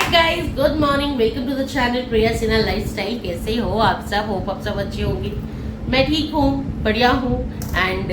Hi guys, good morning, welcome to the channel Priya Sinha lifestyle. कैसे हो आप सब? होप आप सब अच्छे होंगे। मैं ठीक हूँ, बढ़िया हूँ। एंड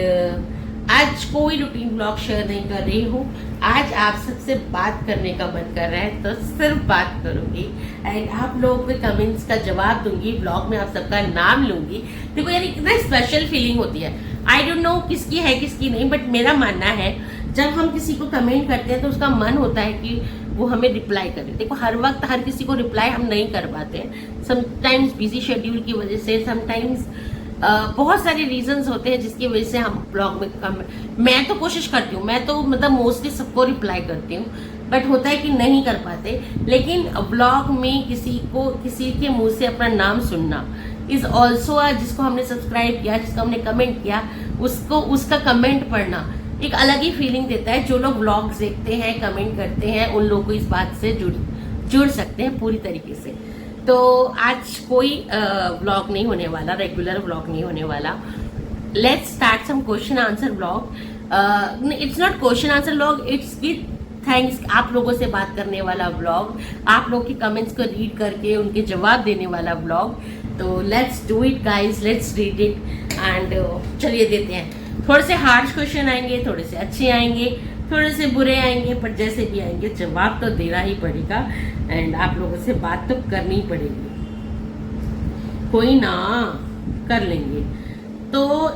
आज कोई रूटीन ब्लॉग शेयर नहीं कर रही हूँ। आज आप सबसे बात करने का मन कर रहा है तो सिर्फ बात करूंगी एंड आप लोगों के कमेंट्स का जवाब दूंगी। ब्लॉग में आप सबका नाम लूंगी। देखो यार, इतना स्पेशल फीलिंग होती है। आई डोंट नो किसकी है किसकी नहीं, बट मेरा मानना है जब हम किसी को कमेंट करते हैं तो उसका मन होता है कि वो हमें रिप्लाई करे। देखो, हर वक्त हर किसी को रिप्लाई हम नहीं कर पाते हैं। समटाइम्स बिजी शेड्यूल की वजह से, समटाइम्स बहुत सारे रीजंस होते हैं जिसकी वजह से हम ब्लॉग में मैं तो कोशिश करती हूँ, मैं तो मतलब मोस्टली सबको रिप्लाई करती हूँ, बट होता है कि नहीं कर पाते। लेकिन ब्लॉग में किसी के मुंह से अपना नाम सुनना इज ऑल्सो, जिसको हमने सब्सक्राइब किया, जिसको हमने कमेंट किया, उसका कमेंट पढ़ना एक अलग ही फीलिंग देता है। जो लोग व्लॉग्स देखते हैं, कमेंट करते हैं, उन लोगों को इस बात से जुड़ सकते हैं पूरी तरीके से। तो आज कोई व्लॉग नहीं होने वाला, रेगुलर व्लॉग नहीं होने वाला। Let's start some question answer vlog. It's not question answer vlog, it's with thanks. आप लोगों से बात करने वाला व्लॉग, आप लोग के कमेंट्स को रीड करके उनके जवाब देने वाला व्लॉग। तो let's do it guys, let's read it and चलिए देते हैं। थोड़े से हार्श क्वेश्चन आएंगे, थोड़े से अच्छे आएंगे, थोड़े से बुरे आएंगे, पर जैसे भी आएंगे जवाब तो देना ही पड़ेगा एंड आप लोगों से बात तो करनी ही पड़ेगी। कोई ना, कर लेंगे। तो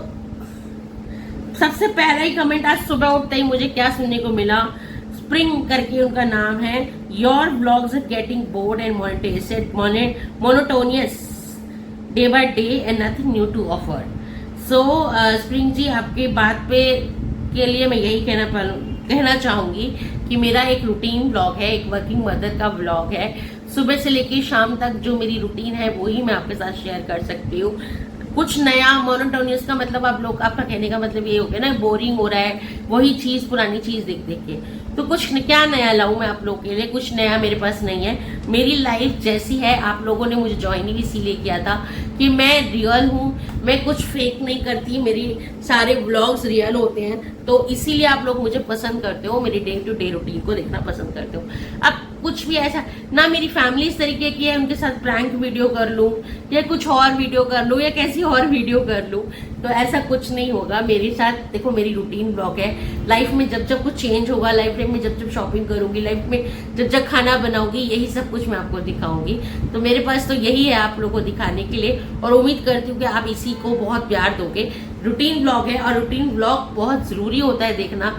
सबसे पहला ही कमेंट आज सुबह उठते ही मुझे क्या सुनने को मिला, स्प्रिंग करके उनका नाम है। Your vlogs are getting bored and monotonous day by day and nothing new to offer. So spring ji, आपके बात पे के लिए मैं यही कहना चाहूंगी कि मेरा एक रूटीन ब्लॉग है, एक वर्किंग मदर का ब्लॉग है। सुबह से लेकर शाम तक जो मेरी रूटीन है वही मैं आपके साथ शेयर कर सकती हूँ। कुछ नया, मोनोटोनियस का मतलब आपका कहने का मतलब ये हो गया ना, बोरिंग हो रहा है वही चीज, पुरानी चीज देख देख के। तो कुछ क्या नया लाऊं मैं आप लोगों के लिए? कुछ नया मेरे पास नहीं है। मेरी लाइफ जैसी है, आप लोगों ने मुझे ज्वाइन ही इसीलिए किया था कि मैं रियल हूँ, मैं कुछ फेक नहीं करती, मेरी सारे व्लॉग्स रियल होते हैं। तो इसीलिए आप लोग मुझे पसंद करते हो, मेरी डे टू डे रूटीन को देखना पसंद करते हो। अब कुछ भी ऐसा ना, मेरी फैमिली इस तरीके की है, उनके साथ प्रैंक वीडियो कर लूं या कुछ और वीडियो कर लूं या कैसी और वीडियो कर लूं, तो ऐसा कुछ नहीं होगा मेरे साथ। देखो, मेरी रूटीन ब्लॉग है। लाइफ में जब जब कुछ चेंज होगा, लाइफ में जब जब शॉपिंग करूंगी, लाइफ में जब जब खाना बनाऊंगी, यही सब कुछ मैं आपको दिखाऊंगी। तो मेरे पास तो यही है आप लोगों को दिखाने के लिए, और उम्मीद करती हूँ कि आप इसी को बहुत प्यार दोगे। रूटीन ब्लॉग है और रूटीन ब्लॉग बहुत जरूरी होता है देखना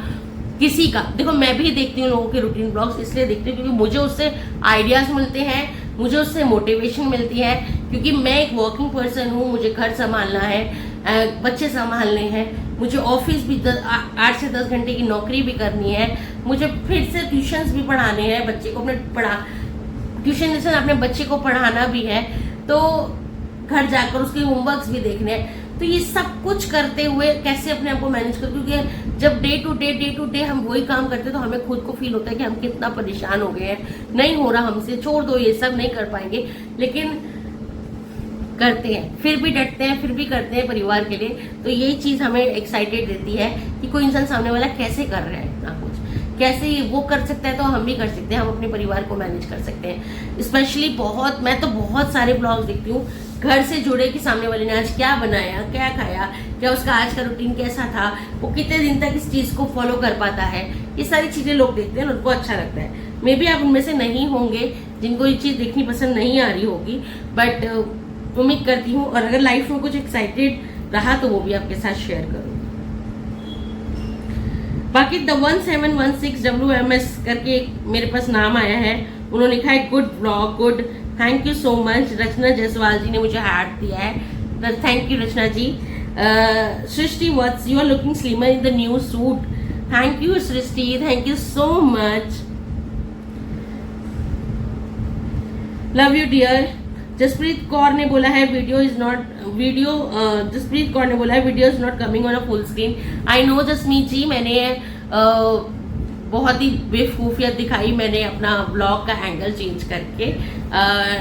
किसी का। देखो, मैं भी देखती हूँ लोगों के रूटीन ब्लॉग्स, इसलिए देखती हूँ क्योंकि मुझे उससे आइडियाज मिलते हैं, मुझे उससे मोटिवेशन मिलती है। क्योंकि मैं एक वर्किंग पर्सन हूँ, मुझे घर संभालना है, बच्चे संभालने हैं, मुझे ऑफिस भी 8 से 10 घंटे की नौकरी भी करनी है, मुझे फिर से ट्यूशन्स भी पढ़ाने हैं, बच्चे को ट्यूशन अपने बच्चे को पढ़ाना भी है, तो घर जाकर उसके होमवर्क्स भी देखने हैं। तो ये सब कुछ करते हुए कैसे अपने आप को मैनेज कर, क्योंकि जब डे टू डे हम वही काम करते हैं तो हमें खुद को फील होता है कि हम कितना परेशान हो गए हैं, नहीं हो रहा हमसे, छोड़ दो ये सब, नहीं कर पाएंगे। लेकिन करते हैं, फिर भी डटते हैं, फिर भी करते हैं परिवार के लिए। तो यही चीज हमें एक्साइटेड देती है कि कोई इंसान सामने वाला कैसे कर रहा है इतना कुछ, कैसे वो कर सकता है तो हम भी कर सकते हैं, हम अपने परिवार को मैनेज कर सकते हैं। स्पेशली मैं तो बहुत सारे ब्लॉग्स देखती हूँ घर से जुड़े कि सामने वाले ने आज क्या बनाया, क्या खाया, क्या उसका आज का रूटीन कैसा था, वो कितने दिन तक इस चीज को फॉलो कर पाता है। ये सारी चीजें लोग देखते हैं, उनको अच्छा लगता है। मे बी आप उनमें से नहीं होंगे जिनको ये चीज देखनी पसंद नहीं आ रही होगी, बट उम्मीद करती हूँ, और अगर लाइफ में कुछ एक्साइटेड रहा तो वो भी आपके साथ शेयर करूँ। बाकी द 1716 WMS करके एक मेरे पास नाम आया है, उन्होंने लिखा है good blog, good, thank you so much. Rachna Jaiswal ji ने मुझे हार्ट दिया है, thank you Rachna ji. Srishti Vats, you are looking slimmer in the new suit, thank you Srishti, thank you so much, love you dear. Jaspreet Kaur ने बोला है जसप्रीत कौर ने बोला है video is not coming on a full screen. I know Jasmeet ji, मैंने बहुत ही बेवकूफियत दिखाई, मैंने अपना ब्लॉग का एंगल चेंज करके।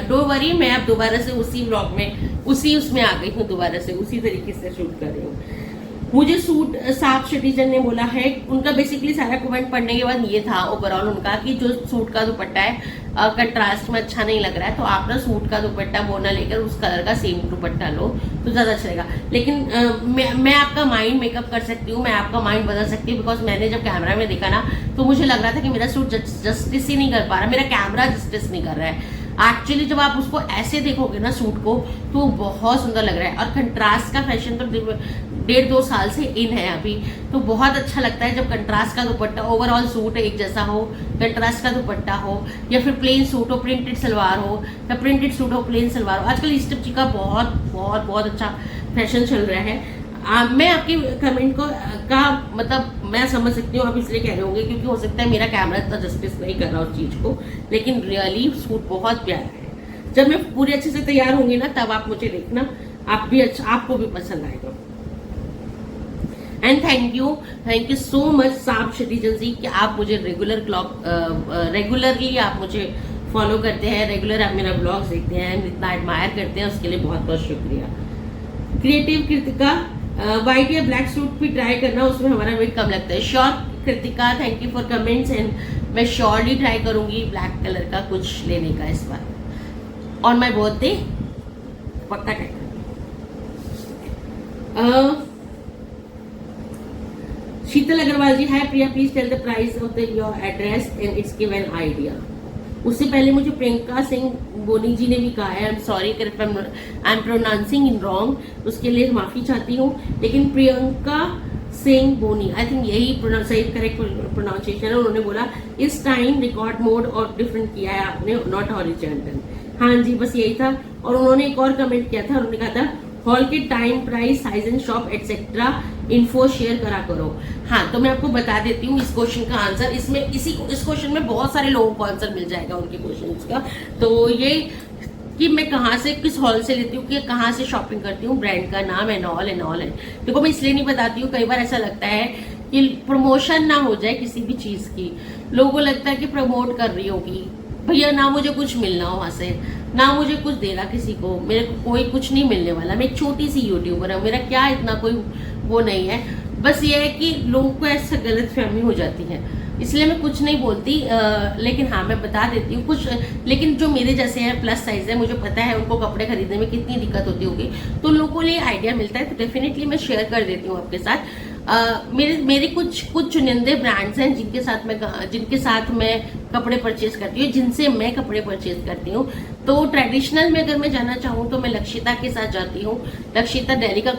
डोंट वरी, मैं अब दोबारा से उसी ब्लॉग में उसमें आ गई हूँ, दोबारा से उसी तरीके से शूट कर रही हूँ। मुझे सूट साफ सिटीजन ने बोला है, उनका बेसिकली सारा कमेंट पढ़ने के बाद ये था ओवरऑल उनका कि जो सूट का दुपट्टा है कंट्रास्ट में अच्छा नहीं लग रहा है, तो आप ना सूट का दुपट्टा वो ना लेकर उस कलर का सेम दुपट्टा लो तो ज़्यादा अच्छा लगेगा। लेकिन मैं आपका माइंड मेकअप कर सकती हूँ, मैं आपका माइंड बदल सकती हूँ, बिकॉज मैंने जब कैमरा में देखा ना तो मुझे लग रहा था कि मेरा सूट जस्टिस ही नहीं कर पा रहा, मेरा कैमरा जस्टिस नहीं कर रहा है। एक्चुअली जब आप उसको ऐसे देखोगे ना सूट को तो बहुत सुंदर लग रहा है। और कंट्रास्ट का फैशन तो 1.5-2 साल से इन है अभी, तो बहुत अच्छा लगता है जब कंट्रास्ट का दुपट्टा, ओवरऑल सूट एक जैसा हो, कंट्रास्ट का दुपट्टा हो, या फिर प्लेन सूट हो, प्रिंटेड सलवार हो, या प्रिंटेड सूट हो, प्लेन सलवार हो। आजकल इस टिप का बहुत बहुत बहुत अच्छा फैशन चल रहा है। मैं आपके कमेंट का मतलब मैं समझ सकती हूँ, आप इसलिए कह रहे होंगे क्योंकि हो सकता है मेरा कैमरा इतना जस्टिस नहीं कर रहा उस चीज को, लेकिन रियली सूट बहुत प्यारा है। जब मैं पूरी अच्छे से तैयार होंगी ना तब आप मुझे देखना, आप भी अच्छा, आपको भी पसंद आएगा। And thank you so much साब शदीजन जी कि आप मुझे रेगुलरली आप मुझे फॉलो करते हैं, रेगुलर आप मेरा ब्लॉग्स देखते हैं, इतना एडमायर करते हैं, उसके लिए बहुत बहुत शुक्रिया। क्रिएटिव कृतिका, व्हाइट या ब्लैक सूट भी ट्राई करना, उसमें हमारा वेट कम लगता है। Sure Kritika, thank you for comments, and मैं श्योरली ट्राई करूंगी ब्लैक कलर का कुछ लेने का इस बार ऑन माई बर्थडे, पक्का ट्राई करूंगी। Sheetal Agarwal ji, hi Priya, please tell the price of your address and it's give an idea. उससे पहले मुझे प्रियंका सिंह बोनी जी ने भी कहा है, I am sorry I am pronouncing in wrong, उसके लिए माफी चाहती हूँ। लेकिन प्रियंका सिंह बोनी, आई थिंक यही सही करेक्ट प्रोनाउंसिएशन है। उन्होंने बोला इस टाइम रिकॉर्ड मोड और डिफरेंट किया है आपने, नॉट हॉरिजॉन्टल। हाँ जी, बस यही था। और उन्होंने एक और कमेंट किया था, उन्होंने कहा था हॉल के time, price, size and shop etcetera info share करा करो। हाँ, तो मैं आपको बता देती हूँ इस क्वेश्चन का आंसर। इस क्वेश्चन में बहुत सारे लोगों को आंसर मिल जाएगा उनके क्वेश्चंस का। तो ये कि मैं कहाँ से, किस हॉल से लेती हूँ, कि कहाँ से शॉपिंग करती हूँ, ब्रांड का नाम एंड ऑल है। देखो मैं इसलिए नहीं बताती हूँ, कई बार ऐसा लगता है कि प्रमोशन ना हो जाए किसी भी चीज की, लोगों को लगता है कि प्रमोट कर रही होगी। भैया ना मुझे कुछ मिलना हो वहां से, ना मुझे कुछ देना किसी को, मेरे को कोई कुछ नहीं मिलने वाला। मैं एक छोटी सी यूट्यूबर हूँ, मेरा क्या इतना कोई वो नहीं है। बस ये है कि लोगों को ऐसा गलत फहमी हो जाती है, इसलिए मैं कुछ नहीं बोलती। लेकिन हाँ, मैं बता देती हूँ कुछ। लेकिन जो मेरे जैसे हैं, प्लस साइज है, मुझे पता है उनको कपड़े खरीदने में कितनी दिक्कत होती होगी, तो लोगों को लिए आइडिया मिलता है, तो डेफिनेटली मैं शेयर कर देती हूँ आपके साथ। मेरे कुछ चुनिंदे ब्रांड्स हैं जिनके साथ मैं कपड़े परचेज करती हूँ, जिनसे मैं कपड़े परचेज करती हूँ। तो ट्रेडिशनल में अगर मैं जाना चाहूँ तो मैं लक्षिता के साथ जाती हूँ। लक्षिता दिल्ली का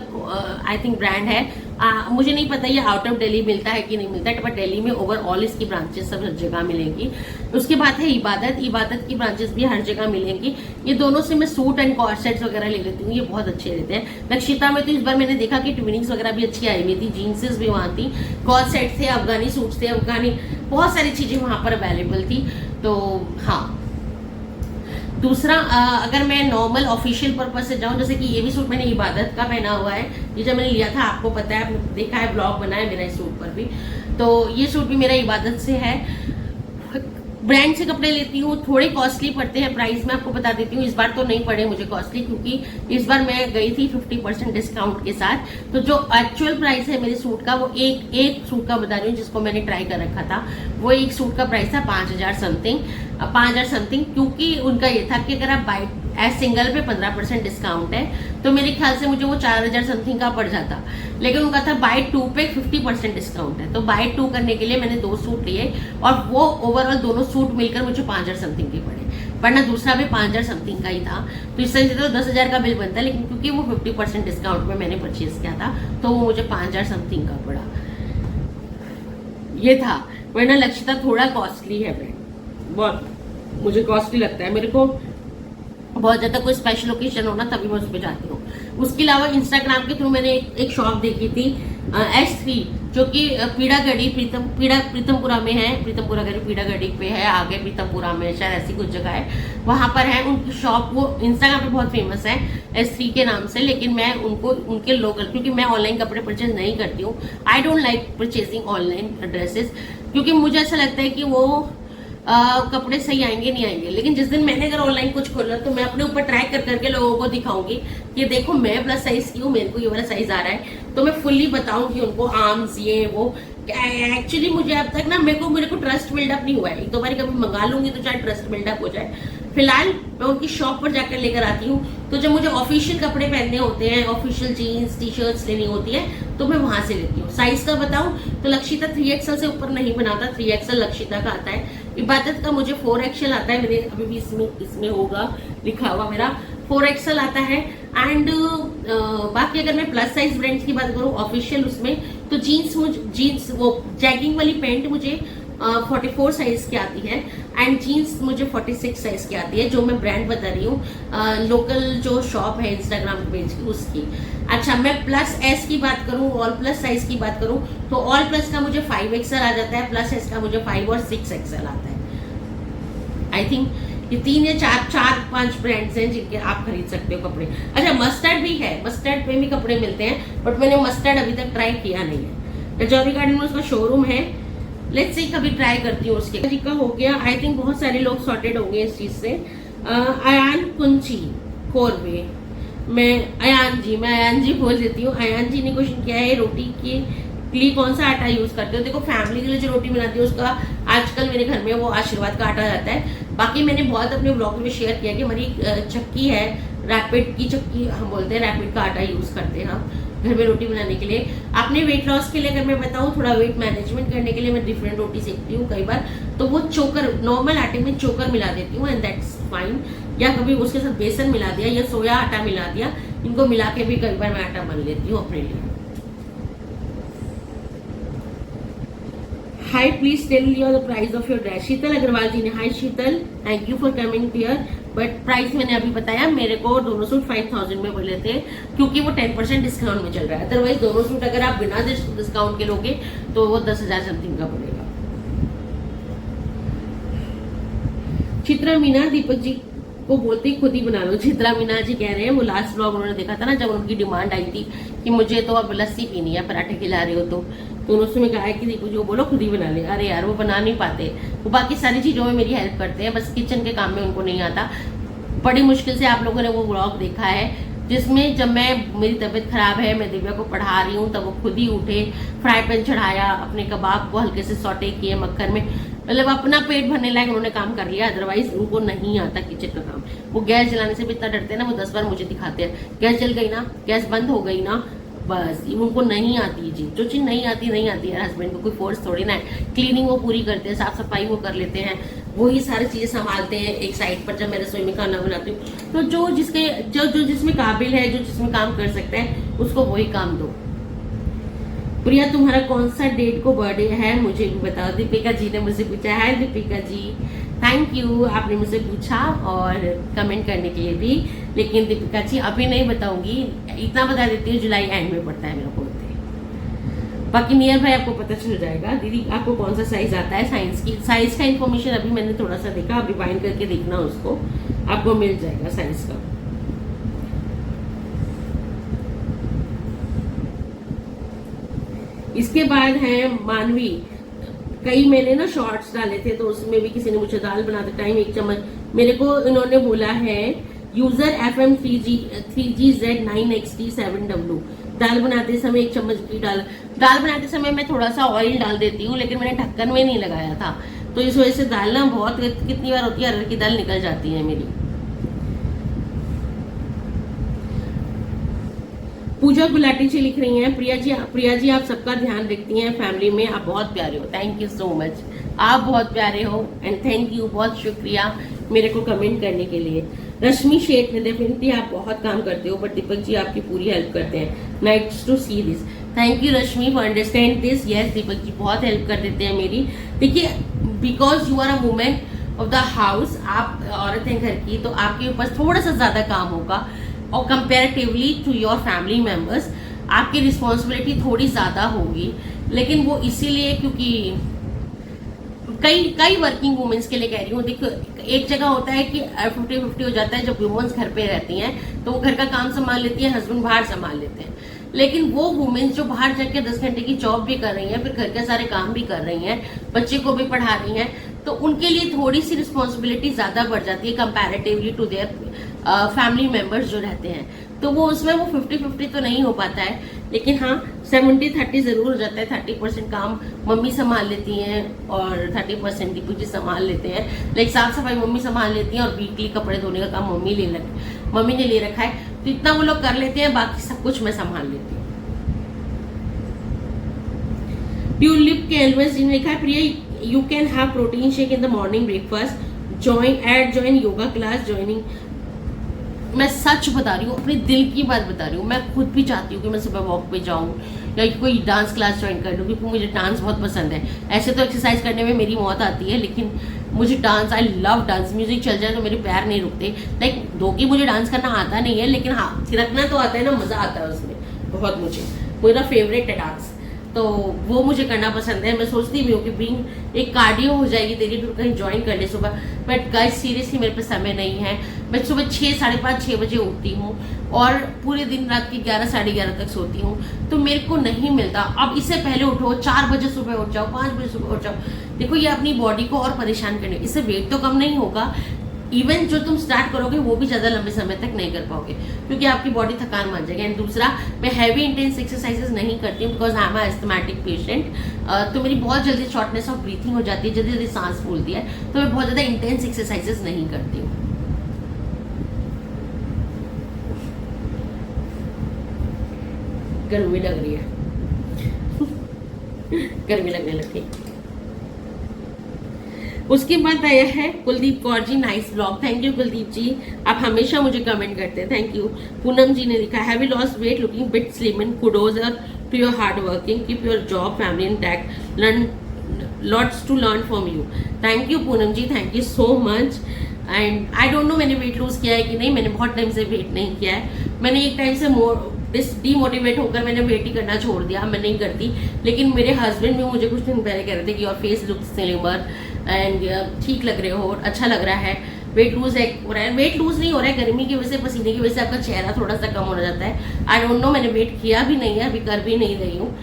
आई थिंक ब्रांड है। मुझे नहीं पता ये आउट ऑफ दिल्ली मिलता है कि नहीं मिलता है, बट दिल्ली में ओवरऑल इसकी ब्रांचेस सब हर जगह मिलेंगी। उसके बाद है इबादत की ब्रांचेस भी हर जगह मिलेंगी। ये दोनों से मैं सूट एंड कॉर्ड सेट्स वगैरह ले लेती हूँ, ये बहुत अच्छे रहते हैं। लक्षिता में तो इस बार मैंने देखा कि ट्विनिंग्स वगैरह भी अच्छी आई हुई थी, जीन्सेस भी वहां थी, कॉर्ड सेट थे, अफगानी सूट थे, अफगानी बहुत सारी चीजें वहां पर अवेलेबल थी। तो हाँ, दूसरा अगर मैं नॉर्मल ऑफिशियल पर्पज से जाऊं, जैसे कि ये भी सूट मैंने इबादत का पहना हुआ है, ये जब मैंने लिया था आपको पता है, आपने देखा है, ब्लॉग बना है मेरा इस सूट पर भी। तो ये सूट भी मेरा इबादत से है। ब्रांड से कपड़े लेती हूँ, थोड़े कॉस्टली पड़ते हैं प्राइस में, आपको बता देती हूँ। इस बार तो नहीं पड़े मुझे कॉस्टली, क्योंकि इस बार मैं गई थी 50% डिस्काउंट के साथ। तो जो एक्चुअल प्राइस है मेरे सूट का, वो एक सूट का बता रही हूँ जिसको मैंने ट्राई कर रखा था, वो एक सूट का प्राइस था 5,000 समथिंग, क्योंकि उनका ये था कि अगर आप बाय एज सिंगल पे 15% डिस्काउंट है, तो मेरे ख्याल से मुझे वो 4,000 समथिंग का पड़ जाता। लेकिन उनका था बाय 2 पे 50% डिस्काउंट है, तो बाय 2 करने के लिए मैंने 2 सूट लिए, और वो ओवरऑल दोनों सूट मिलकर मुझे 5,000 समथिंग के पड़े, वरना दूसरा भी 5,000 समथिंग का ही था। तो इस तरह से तो 10,000 का बिल बनता, लेकिन क्योंकि वो 50% डिस्काउंट में मैंने परचेज किया था, तो वो मुझे 5,000 समथिंग का पड़ा। ये था, वरना लक्षिता थोड़ा कॉस्टली है ब्रांड, बहुत मुझे कॉस्टली लगता है। मेरे को बहुत ज्यादा कोई स्पेशल ओकेजन हो ना तभी मैं उस पर जाती हूँ। उसके अलावा इंस्टाग्राम के थ्रू मैंने एक शॉप देखी थी S3, जो कि पीड़ागढ़ी प्रीतमपुरा में है। प्रीतमपुरा गढ़ी पीड़ागढ़ी पे है, आगे प्रीतमपुरा में शायद ऐसी कुछ जगह है, वहां पर है उनकी शॉप। वो इंस्टाग्राम पे बहुत फेमस है S3 के नाम से। लेकिन मैं उनके लोकल, क्योंकि मैं ऑनलाइन कपड़े परचेज नहीं करती हूँ, I don't like purchasing online dresses, क्योंकि मुझे ऐसा लगता है कि वो कपड़े सही आएंगे नहीं आएंगे। लेकिन जिस दिन मैंने अगर ऑनलाइन कुछ खोला तो मैं अपने ऊपर ट्राई कर करके लोगों को दिखाऊंगी कि देखो मैं प्लस साइज की हूँ, मेरे को ये वाला साइज आ रहा है, तो मैं फुल्ली बताऊंगी उनको आर्म्स ये वो। एक्चुअली मुझे अब तक ना मेरे को ट्रस्ट बिल्डअप नहीं हुआ है। एक दो बार कभी मंगा लूंगी तो चाहे ट्रस्ट बिल्डअप हो जाए। फिलहाल मैं उनकी शॉप पर जाकर लेकर आती हूँ, तो जब मुझे ऑफिशियल कपड़े पहनने होते हैं, ऑफिशियल जीन्स टी शर्ट्स लेनी होती है, तो मैं वहां से लेती हूँ। साइज का बताऊं तो लक्षिता 3XL से ऊपर नहीं बनाता, 3XL लक्षिता का आता है। इबादत का मुझे 4XL आता है, मेरे अभी भी इसमें होगा लिखा हुआ मेरा 4XL आता है। एंड बाकी अगर मैं प्लस साइज ब्रांड्स की बात करूँ ऑफिशियल उसमें, तो जीन्स वो जैगिंग वाली पैंट मुझे 44 साइज की आती है एंड जीन्स मुझे 46 साइज की आती है, जो मैं ब्रांड बता रही हूँ लोकल जो शॉप है इंस्टाग्राम पेज की उसकी। अच्छा, मैं प्लस एस की बात करूँ, ऑल प्लस साइज की बात करूँ, तो ऑल प्लस का मुझे 5XL आ जाता है, प्लस एस का मुझे 5 और 6XL आता है। आई थिंक ये 3 या 4-5 ब्रांड्स हैं जिनके आप खरीद सकते हो कपड़े। अच्छा, मस्टर्ड भी है, मस्टर्ड पे भी कपड़े मिलते हैं, बट मैंने मस्टर्ड अभी तक ट्राई किया नहीं है। रजौरी गार्डन में उसका शोरूम है, लेट्स सी कभी ट्राई करती हूँ उसके। जी का हो गया, आई थिंक बहुत सारे लोग सॉर्टेड होंगे इस चीज से। अयान कुंची कोरवे, मैं अयान जी बोल देती हूँ। अयान जी ने क्वेश्चन किया है रोटी के लिए कौन सा आटा यूज करते हो। देखो फैमिली के लिए जो रोटी बनाती है उसका आजकल मेरे घर में वो आशीर्वाद का आटा जाता है। बाकी मैंने बहुत अपने ब्लॉग में शेयर किया कि हमारी चक्की है, रैपिड की चक्की हम बोलते हैं, रैपिड का आटा यूज करते हैं हम घर में रोटी बनाने के लिए। आपने वेट लॉस के लिए अगर मैं बताऊं, थोड़ा वेट मैनेजमेंट करने के लिए मैं डिफरेंट रोटी सेकती हूँ कई बार, तो वो चोकर नॉर्मल आटे में चोकर मिला देती हूँ एंड दैट्स फाइन। या कभी उसके साथ बेसन मिला दिया या सोया आटा मिला दिया, इनको मिला के भी कई बार मैं आटा बन लेती हूँ अपने लिए। Hi please tell your the price of your dress. Sheetal Agarwal ji ने, hi Sheetal, thank you for coming here. But price मैंने अभी बताया, मेरे को दोनों सूट 5000 में बोले थे क्योंकि वो 10% डिस्काउंट में चल रहा है। अदरवाइज दोनों सूट अगर आप बिना डिस्काउंट के लोगे तो वो 10,000 समथिंग का पड़ेगा। चित्रा मीना, दीपक जी को बोलते ही खुद ही बना लो। चित्रा मीना जी कह रहे हैं वो लास्ट ब्लॉग उन्होंने देखा था ना, जब उनकी डिमांड आई थी कि मुझे तो अब लस्सी पीनी है, पराठे खिला रहे हो तो उन्होंने कहा है कि देखो जो बोलो खुद ही बना ले। अरे यार वो बना नहीं पाते, वो बाकी सारी चीजों में मेरी हेल्प करते हैं, बस किचन के काम में उनको नहीं आता। बड़ी मुश्किल से आप लोगों ने वो ब्लॉग देखा है जिसमें जब मेरी तबीयत खराब है, मैं दिव्या को पढ़ा रही हूँ, तब वो खुद ही उठे, फ्राई पैन चढ़ाया, अपने कबाब को हल्के से सौटे किए मक्खन में, मतलब अपना पेट भरने लायक उन्होंने काम कर लिया। अदरवाइज उनको नहीं आता किचन का काम। वो गैस जलाने से भी इतना डरते हैं ना, वो 10 बार मुझे दिखाते हैं, गैस जल गई ना, गैस बंद हो गई ना, बस उनको नहीं आती जी। जो चीज नहीं आती है। हस्बैंड को कोई फोर्स थोड़ी ना है। क्लीनिंग वो पूरी करते हैं, साफ सफाई वो कर लेते हैं, वही सारी चीजें संभालते हैं एक साइड पर जब मैं रसोई में खाना बनाती हूँ। तो जो जिसमें काबिल है, जो जिसमें काम कर सकता है, उसको वही काम दो। प्रिया, तुम्हारा कौन सा डेट को बर्थडे है मुझे भी बताओ। दीपिका जी ने मुझसे पूछा है। दीपिका जी थैंक यू, आपने मुझसे पूछा और कमेंट करने के लिए भी। लेकिन दीपिका जी अभी नहीं बताऊंगी, इतना बता देती हूँ जुलाई एंड में पड़ता है मेरा बर्थडे। बाकी नियर भाई आपको पता चल जाएगा। दीदी आपको कौन सा साइज आता है साइज का इन्फॉर्मेशन अभी मैंने थोड़ा सा देखा, अभी बाइंड करके देखना उसको, आपको मिल जाएगा साइज का। इसके बाद है मानवी। कई मैंने ना शॉर्ट्स डाले थे तो उसमें भी किसी ने मुझे दाल बनाते टाइम 1 चम्मच, मेरे को इन्होंने बोला है यूजर FM3GZ9XT7W, दाल बनाते समय 1 चम्मच घी दाल बनाते समय मैं थोड़ा सा ऑयल डाल देती हूँ, लेकिन मैंने ढक्कन में नहीं लगाया था, तो इस वजह से दाल ना बहुत कितनी बार होती है अरहर की दाल निकल जाती है मेरी। पूजा गुलाटी जी लिख रही हैं, प्रिया जी आप सबका ध्यान रखती हैं फैमिली में, आप बहुत प्यारे हो। थैंक यू सो मच, आप बहुत प्यारे हो एंड थैंक यू, बहुत शुक्रिया मेरे को कमेंट करने के लिए। रश्मि शेख ने, डेफिनेटली आप बहुत काम करते हो बट दीपक जी आपकी पूरी हेल्प करते हैं। Nice to see this. Thank you Rashmi for understand this. Yes Deepak ji बहुत हेल्प कर देते हैं मेरी। देखिए because you are a women of the house, आप औरत हैं घर की, तो आपके ऊपर थोड़ा सा ज्यादा काम होगा और comparatively to your family members आपकी रिस्पॉन्सिबिलिटी थोड़ी ज्यादा होगी। लेकिन वो इसीलिए क्योंकि कई वर्किंग वुमेन्स के लिए कह रही हूँ। देखो एक जगह होता है कि 50-50 हो जाता है, जब वुमेन्स घर पे रहती हैं तो वो घर का काम संभाल लेती है, हस्बैंड बाहर संभाल लेते हैं। लेकिन वो वुमेन्स जो बाहर जाकर 10 घंटे की जॉब भी कर रही हैं, फिर घर के सारे काम भी कर रही हैं, बच्चे को भी पढ़ा रही हैं, तो उनके लिए थोड़ी सी रिस्पॉन्सिबिलिटी ज्यादा बढ़ जाती है comparatively to their family members जो रहते हैं। तो वो उसमें वो 50-50 तो नहीं हो पाता है, लेकिन हाँ 70-30 जरूर हो जाता है। 30% काम मम्मी संभाल लेती हैं और 30% दीपू जी संभाल लेते हैं। लाइक साफ सफाई मम्मी संभाल लेती हैं और वीकली कपड़े धोने का काम मम्मी ने ले रखा है, तो इतना वो लोग कर लेते हैं, बाकी सब कुछ मैं संभाल लेती हूँ। ट्यूलिप कैनवस जी ने लिखा है, Priya you can have protein shake in the morning breakfast, join yoga class joining. मैं सच बता रही हूँ, अपने दिल की बात बता रही हूँ, मैं खुद भी चाहती हूँ कि मैं सुबह वॉक पे जाऊँ या कोई डांस क्लास ज्वाइन कर लूँ, क्योंकि मुझे डांस बहुत पसंद है। ऐसे तो एक्सरसाइज करने में मेरी मौत आती है, लेकिन मुझे dance, I love dance. Music चल जाए तो मेरे पैर नहीं रुकते। लाइक दो कि मुझे डांस करना आता नहीं है, लेकिन हाँ थिरकना तो आता है ना, मजा आता है उसमें बहुत। मुझे मेरा फेवरेट है डांस, तो वो मुझे करना पसंद है। मैं सोचती भी हूँ कि बीइंग एक कार्डियो हो जाएगी तेरी, तो कहीं ज्वाइन कर ले सुबह। बट गाइस सीरियसली मेरे पे समय नहीं है। मैं सुबह 6, 5:30, 6 बजे उठती हूँ और पूरे दिन रात की 11, 11:30 तक सोती हूँ, तो मेरे को नहीं मिलता। अब इससे पहले उठो, 4 बजे सुबह उठ जाओ, 5 बजे सुबह उठ जाओ। देखो ये अपनी बॉडी को और परेशान करने, इससे वेट तो कम नहीं होगा, इवन जो तुम स्टार्ट करोगे वो भी ज्यादा लंबे समय तक नहीं कर पाओगे, क्योंकि आपकी बॉडी थकान मान जाएगी। एंड दूसरा, मैं हैवी इंटेंस एक्सरसाइजेस नहीं करती हूँ because I am asthmatic patient. तो मेरी बहुत जल्दी शॉर्टनेस ऑफ ब्रीथिंग हो जाती है, जल्दी जल्दी सांस फूलती है, तो मैं बहुत ज्यादा इंटेंस एक्सरसाइजेस नहीं करती हूँ। गर्मी लग रही है गर्मी लगने लगती। उसके बाद आया है Kuldeep Kaur ji, nice blog. Thank you Kuldeep ji, आप हमेशा मुझे कमेंट करते हैं, थैंक यू। पूनम जी ने लिखा, have you lost weight, looking bit slim and kudos to your hard working, keep your job family intact, learn lots to learn from you. Thank you Poonam ji, thank you so much. And I don't know मैंने weight lose किया है कि नहीं, मैंने बहुत time से wait नहीं किया है। मैंने एक टाइम से डीमोटिवेट होकर मैंने वेट ही करना छोड़ दिया, मैं नहीं करती। लेकिन मेरे हस्बैंड भी मुझे कुछ दिन पहले कह रहे थे कि your face looks slimmer and ठीक लग रहे हो, अच्छा लग रहा है। वेट लूज हो रहा है, वेट लूज नहीं हो रहा है, गर्मी की वजह से, पसीने की वजह से आपका चेहरा थोड़ा सा कम हो जाता है। आई डोंट नो, मैंने वेट किया भी नहीं है, अभी कर भी नहीं रही हूँ।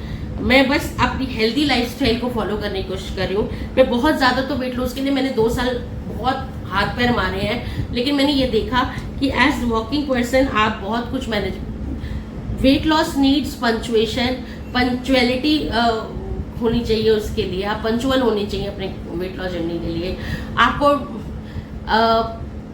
मैं बस अपनी हेल्दी लाइफस्टाइल को फॉलो करने की कोशिश कर रही हूँ। मैं बहुत ज्यादा तो वेट लॉस के लिए मैंने 2 साल बहुत हाथ पैर मारे हैं, लेकिन मैंने ये देखा कि एज वॉकिंग पर्सन आप बहुत कुछ manage. Weight loss needs punctuality होनी चाहिए, उसके लिए आप पंचुअल होनी चाहिए अपने वेट लॉस जर्नी के लिए। आपको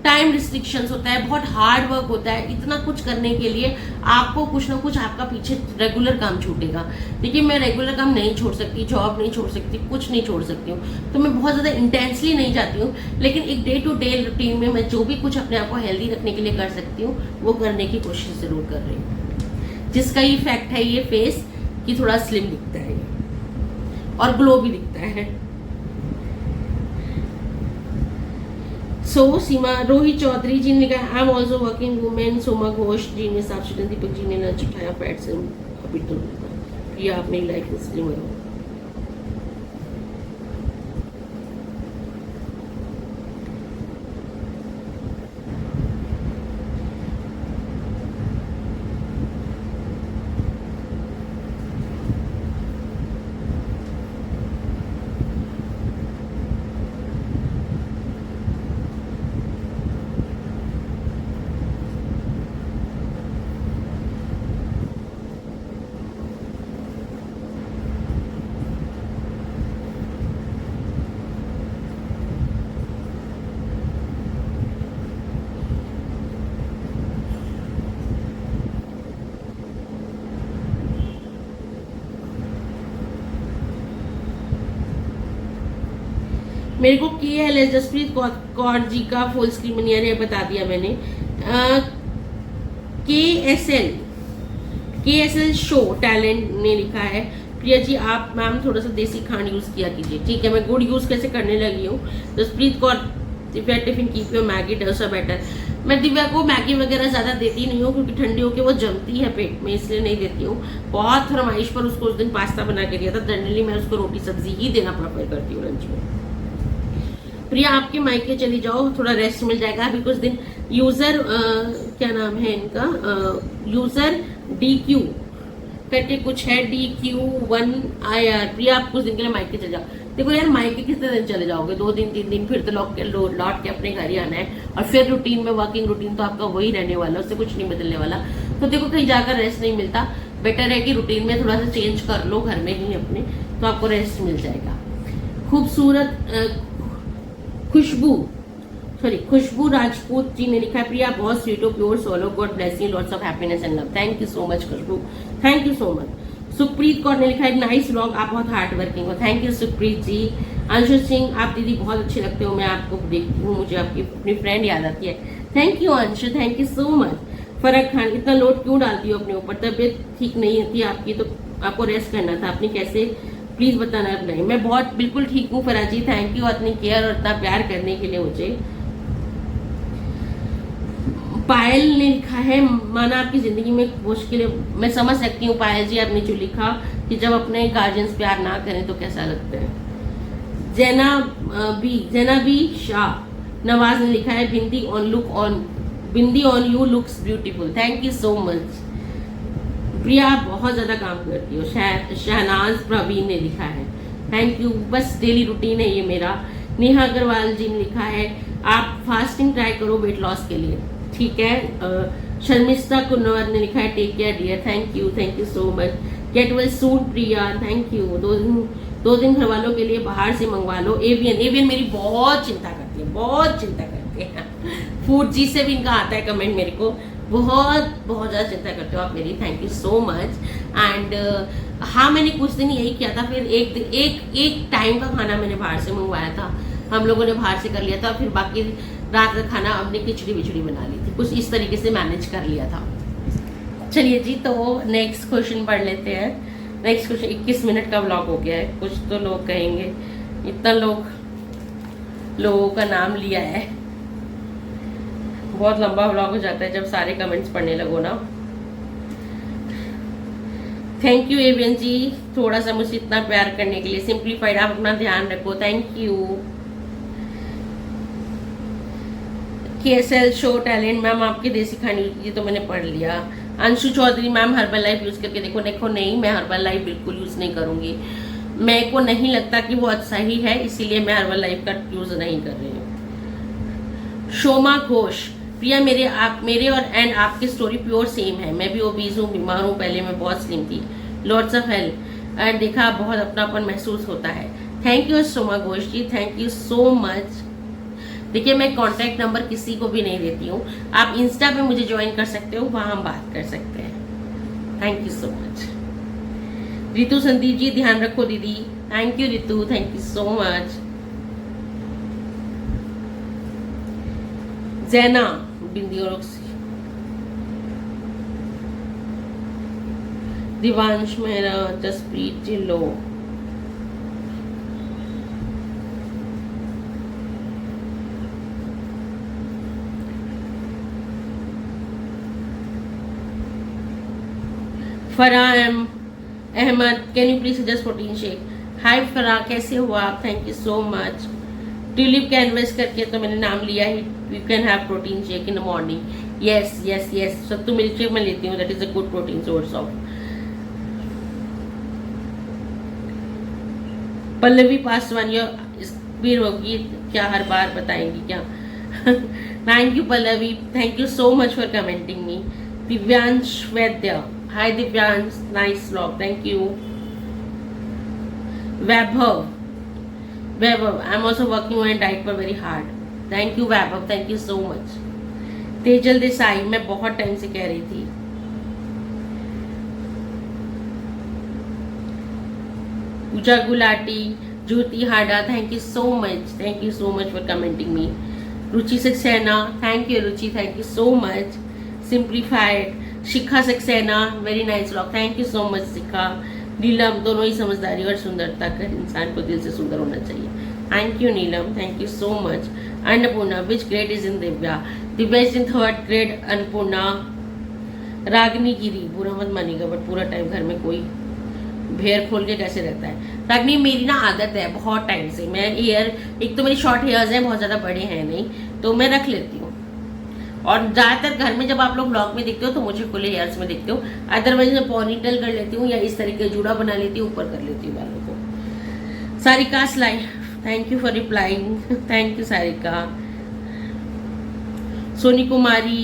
टाइम रिस्ट्रिक्शंस होता है, बहुत हार्ड वर्क होता है, इतना कुछ करने के लिए आपको कुछ ना कुछ आपका पीछे रेगुलर काम छूटेगा। देखिए मैं रेगुलर काम नहीं छोड़ सकती, जॉब नहीं छोड़ सकती, कुछ नहीं छोड़ सकती हूँ, तो मैं बहुत ज़्यादा इंटेंसली नहीं जाती हूँ, लेकिन एक डे टू डे रूटीन में मैं जो भी कुछ अपने आप को हेल्दी रखने के लिए कर सकती हूँ वो करने की कोशिश ज़रूर कर रही हूँ, जिसका इफेक्ट है ये फेस कि थोड़ा स्लिम दिखता है और ग्लो भी दिखता है। सो सीमा रोहित चौधरी जी ने कहा, I am also working women. Soma Ghosh ji ने, साक्षी दीपक जी ने लंच उठाया फैट से, अभी तो प्रिया आप मेरी लाइफ में स्लिम हो। मेरे को KL जसप्रीत कौर जी का फुल स्क्रीन मनिया बता दिया मैंने। KSL शो टैलेंट ने लिखा है, प्रिया जी आप मैम थोड़ा सा देसी खांड यूज किया कीजिए। ठीक है, मैं गुड़ यूज कैसे करने लगी हूँ। Jaspreet Kaur, Divya tiffin keep your Maggi does better. मैं दिव्या को मैगी वगैरह ज़्यादा देती नहीं हूँ, क्योंकि ठंडी होकर वो जमती है पेट में, इसलिए नहीं देती हूँ। बहुत फरमाइश पर उसको उस दिन पास्ता बना के दिया था, जनरली मैं उसको रोटी सब्जी ही देना प्रेफर करती हूँ लंच में। प्रिया आपके मायके चली जाओ, थोड़ा रेस्ट मिल जाएगा। अभी कुछ दिन यूजर क्या नाम है इनका, यूजर DQ करके कुछ है, DQ1IR। प्रिया आप कुछ दिन के लिए मायके चले जाओ। देखो यार, मायके कितने दिन चले जाओगे, 2 दिन 3 दिन, फिर तो लौट के अपने घर ही आना है, और फिर रूटीन में, वर्किंग रूटीन तो आपका वही रहने वाला, उससे कुछ नहीं बदलने वाला। तो देखो कहीं जाकर रेस्ट नहीं मिलता, बेटर है कि रूटीन में थोड़ा सा चेंज कर लो घर में ही अपने, तो आपको रेस्ट मिल जाएगा। खूबसूरत खुशबू राजपूत जी ने लिखा है, प्रिया बहुत स्वीट हो, pure solo, God bless you, lots of happiness and love. Thank you so much Khushboo, thank you so much. Sukhpreet Kaur ने लिखा है, नाइस व्लॉग, आप बहुत हार्ड वर्किंग हो। Thank you Sukhpreet ji. अंशु सिंह, आप दीदी बहुत अच्छे लगते हो, मैं आपको देखती हूँ, मुझे आपकी अपनी फ्रेंड याद आती है। Thank you Anshu, thank you so much. फरक खान, इतना लोड क्यों डालती हो अपने ऊपर, तबीयत ठीक नहीं होती आपकी तो आपको रेस्ट करना था, आपने कैसे, प्लीज बताना। नहीं, मैं बहुत बिल्कुल ठीक हूँ फरा जी, थैंक यू इतनी केयर और इतना प्यार करने के लिए मुझे। पायल ने लिखा है, माना आपकी जिंदगी में मुश्किलें, मैं समझ सकती हूँ पायल जी, आपने जो लिखा कि जब अपने गार्जियंस प्यार ना करें तो कैसा लगता है। जैना बी शाह नवाज ने लिखा है, bindi on you looks beautiful. Thank you so much. Priya आप बहुत ज्यादा काम करती हो। शहनाज प्रवीण ने लिखा है, थैंक यू, बस डेली रूटीन है ये मेरा। नेहा अग्रवाल जी ने लिखा है, आप फास्टिंग ट्राई करो वेट लॉस के लिए, ठीक है। शर्मिष्ठा कुन्नवर ने लिखा है, take care dear. Thank you so much. Get well soon Priya, thank you. 2 दिन घर वालों के लिए बाहर से मंगवा लो। एवियन मेरी बहुत चिंता करती है, बहुत चिंता करती है। फूड जी से भी इनका आता है कमेंट, मेरे को बहुत ज्यादा चिंता करते हो आप मेरी, thank you so much. And हाँ, मैंने कुछ दिन यही किया था, फिर एक टाइम का खाना मैंने बाहर से मंगवाया था, हम लोगों ने बाहर से कर लिया था, फिर बाकी रात का खाना हमने खिचड़ी बिचड़ी बना ली थी, कुछ इस तरीके से मैनेज कर लिया था। चलिए जी, तो नेक्स्ट क्वेश्चन पढ़ लेते हैं। नेक्स्ट क्वेश्चन, 21 मिनट का व्लॉग हो गया है, कुछ तो लोग कहेंगे इतना लोगों का नाम लिया है, बहुत लंबा व्लॉग हो जाता है जब सारे कमेंट्स पढ़ने लगो ना। थैंक यू एवियन जी, थोड़ा सा मुझे इतना प्यार करने के लिए। सिंप्लीफाइड, आप अपना ध्यान रखो, thank you. KSL show talent, ma'am आपके देसी खाने, ये तो मैंने पढ़ लिया। Anshu Chaudhary, ma'am herbal life use करके देखो नहीं, मैं हर्बल लाइफ बिल्कुल यूज नहीं करूंगी, मेरे को नहीं लगता कि वो अच्छा ही है, इसीलिए मैं हर्बल लाइफ का यूज नहीं कर रही हूँ। शोमा घोष, प्रिया मेरे और आपकी स्टोरी प्योर सेम है, मैं भी ओबीज हूँ, बीमार हूँ, पहले मैं बहुत स्लिम थी, लॉट्स ऑफ हेल्प एंड देखा बहुत अपनापन महसूस होता है। Thank you Shoma Ghosh ji, thank you so much. देखिए, मैं कांटेक्ट नंबर किसी को भी नहीं देती हूँ, आप इंस्टा पे मुझे ज्वाइन कर सकते हो, वहां हम बात कर सकते हैं। Thank you so much. Ritu Sandeep ji, ध्यान रखो दीदी, thank you Ritu, thank you so much. Jaina Bindi और दिवांश मेहरा, जसप्रीत जी लो, Farah Ahmed, can you please suggest protein shake. Hi Farah, कैसे हो आप, thank you so much. Tulip canvas करके तो मैंने नाम लिया ही, you can have protein shake in the morning. Yes, sattu milk shake मैं लेती हूँ, that is a good protein source of. Pallavi Paswan, ये होगी क्या, हर बार बताएंगी क्या? Thank you Pallavi, thank you so much for commenting me. Divyansh Vaidya, hi Divyansh, nice vlog, thank you. Vaibhav, I am also working on diet पर very hard. Thank you Vaibhav, thank you so much. Tejal Desai, मैं बहुत टाइम से कह रही थी। Pooja Gulati, Jyoti Hada, thank you so much for commenting me. Ruchi Saxena, thank you Ruchi, thank you so much. Simplified, Shikha Saxena, very nice vlog, thank you so much Shikha. Neelam, दोनों ही समझदारी और सुंदरता का इंसान को दिल से सुंदर होना चाहिए। Thank you Neelam, thank you so much. Annapurna, which grade is in Divya is in 3rd grade। Annapurna, Ragini Giri, बुरा मत मानिएगा बट पूरा टाइम घर में कोई भेड़ खोल के कैसे रहता है। रागनी, मेरी ना आदत है बहुत टाइम से, मैं एक तो मेरी शॉर्ट हेयर्स हैं, बहुत ज़्यादा बड़े हैं नहीं, तो मैं रख लेती हूँ, और ज़्यादातर घर में जब आप लोग ब्लॉग में देखते हो तो मुझे खुले हेयर्स में देखते हो, अदरवाइज मैं पोनीटेल कर लेती हूँ या इस तरीके जूड़ा बना लेती हूँ, ऊपर कर लेती हूँ बालों को। सारिका स्लाई, thank you for replying, thank you Sarika. Soni Kumari,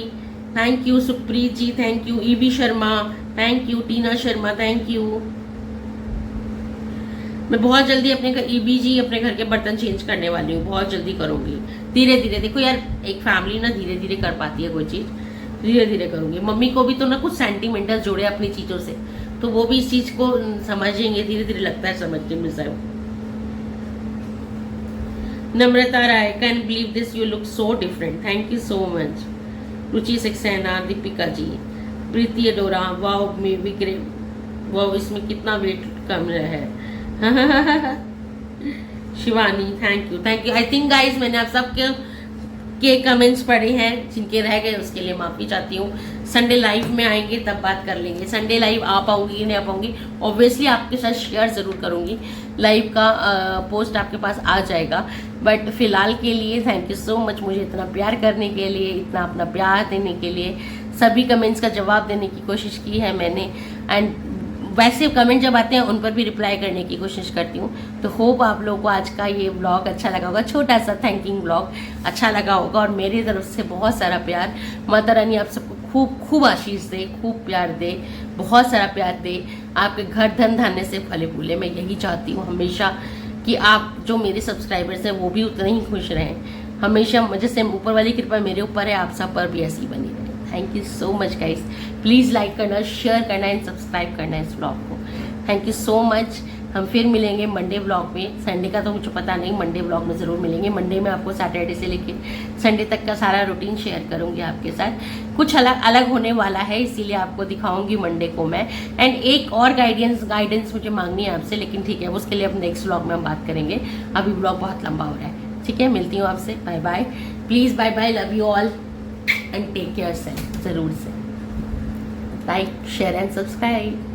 thank you. Supreet ji, thank you. EB Sharma, thank you. Tina Sharma, thank you. मैं बहुत जल्दी अपने ईबी जी अपने घर के बर्तन चेंज करने वाली हूँ, बहुत जल्दी करूंगी, धीरे धीरे। देखो यार, एक फैमिली ना धीरे धीरे कर पाती है कोई चीज, धीरे धीरे करूंगी। मम्मी को भी तो ना कुछ सेंटिमेंटल जोड़े अपनी चीजों से, तो वो भी इस चीज को समझेंगे, धीरे धीरे लगता है समझने में सब। Namrata Rai, can believe this, you look so different, thank you so much. Ruchi Saxena, Deepika ji, Preeti Adora, wow में विक्रम, वाओ इसमें कितना वेट कम है। Shivani, thank you, thank you. I think guys मैंने आप सबके कमेंट्स पढ़े हैं, जिनके रह गए उसके लिए माफी चाहती हूँ। संडे लाइव में आएंगे तब बात कर लेंगे। संडे लाइव आ पाऊंगी नहीं आ पाऊंगी, ऑब्वियसली आपके साथ शेयर जरूर करूंगी, लाइव का पोस्ट आपके पास आ जाएगा। बट फिलहाल के लिए थैंक यू सो मच, मुझे इतना प्यार करने के लिए, इतना अपना प्यार देने के लिए। सभी कमेंट्स का जवाब देने की कोशिश की है मैंने, एंड वैसे कमेंट जब आते हैं उन पर भी रिप्लाई करने की कोशिश करती हूँ। तो होप आप लोगों को आज का ये ब्लॉग अच्छा लगा होगा, छोटा सा थैंकिंग ब्लॉग अच्छा लगा होगा। और मेरी तरफ से बहुत सारा प्यार, माता रानी आप सबको खूब खूब आशीष दे, खूब प्यार दे, बहुत सारा प्यार दे, आपके घर धन धान्य से फले फूले। मैं यही चाहती हूँ हमेशा कि आप जो मेरे सब्सक्राइबर्स हैं वो भी उतने ही खुश रहें हमेशा, जैसे ऊपर वाली कृपा मेरे ऊपर है, आप सब पर भी ऐसी बनी रहे। Thank you so much guys, please like करना, शेयर करना एंड सब्सक्राइब करना इस ब्लॉग को। Thank you so much. हम फिर मिलेंगे मंडे ब्लॉग में। संडे का तो मुझे पता नहीं, मंडे ब्लॉग में ज़रूर मिलेंगे। मंडे में आपको सैटरडे से लेके संडे तक का सारा रूटीन शेयर करूंगी आपके साथ। कुछ अलग होने वाला है, इसीलिए आपको दिखाऊंगी मंडे को मैं। एंड एक और गाइडेंस मुझे मांगनी है आपसे, लेकिन ठीक है उसके लिए अब नेक्स्ट ब्लॉग में हम बात करेंगे। अभी ब्लॉग बहुत लंबा हो रहा है, ठीक है। मिलती हूँ आपसे, bye bye, please bye bye, love you all and take care self, ज़रूर से। Like share and subscribe.